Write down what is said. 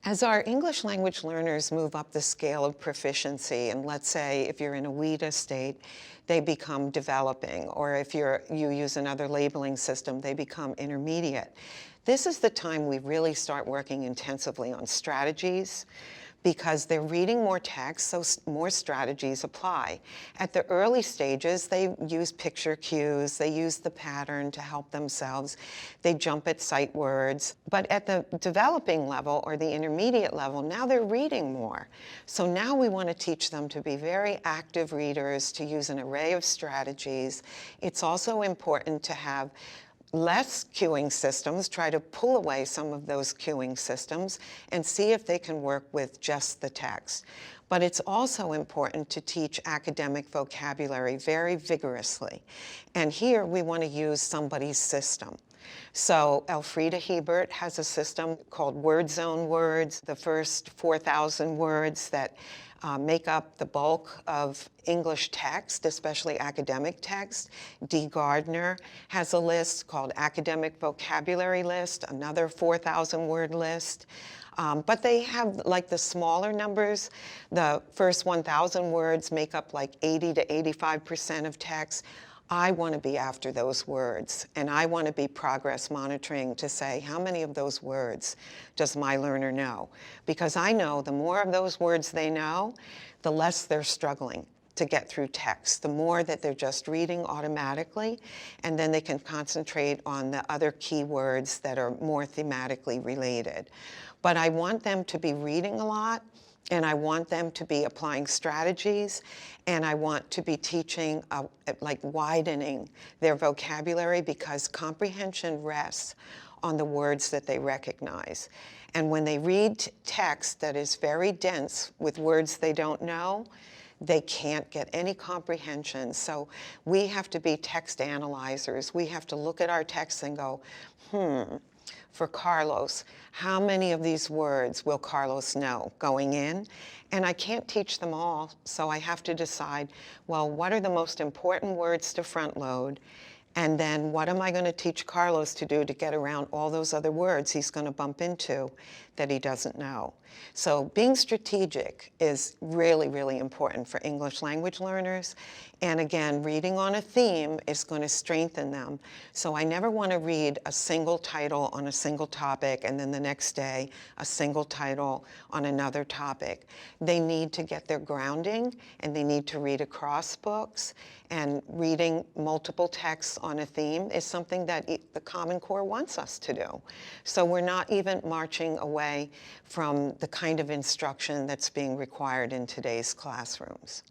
As our English language learners move up the scale of proficiency, and let's say if you're in a WIDA state, they become developing, or if you use another labeling system, they become intermediate. This is the time we really start working intensively on strategies, because they're reading more text, so more strategies apply. At the early stages, they use picture cues, they use the pattern to help themselves, they jump at sight words. But at the developing level or the intermediate level, now they're reading more. So now we want to teach them to be very active readers, to use an array of strategies. It's also important to have less cueing systems, try to pull away some of those cueing systems and see if they can work with just the text. But it's also important to teach academic vocabulary very vigorously. And here we want to use somebody's system. So Elfriede Hebert has a system called Word Zone Words, the first 4,000 words that make up the bulk of English text, especially academic text. Dee Gardner has a list called Academic Vocabulary List, another 4,000 word list. But they have like the smaller numbers. The first 1,000 words make up like 80 to 85% of text. I want to be after those words, and I want to be progress monitoring to say, how many of those words does my learner know? Because I know the more of those words they know, the less they're struggling to get through text, the more that they're just reading automatically, and then they can concentrate on the other key words that are more thematically related. But I want them to be reading a lot, and I want them to be applying strategies, and I want to be teaching, like widening their vocabulary, because comprehension rests on the words that they recognize. And when they read text that is very dense with words they don't know, they can't get any comprehension. So we have to be text analyzers. We have to look at our text and go, for Carlos, how many of these words will Carlos know going in? And I can't teach them all, so I have to decide, well, what are the most important words to front load? And then what am I going to teach Carlos to do to get around all those other words he's going to bump into that he doesn't know? So being strategic is really, really important for English language learners. And again, reading on a theme is going to strengthen them. So I never want to read a single title on a single topic and then the next day a single title on another topic. They need to get their grounding, and they need to read across books. And reading multiple texts on a theme is something that the Common Core wants us to do. So we're not even marching away from the kind of instruction that's being required in today's classrooms.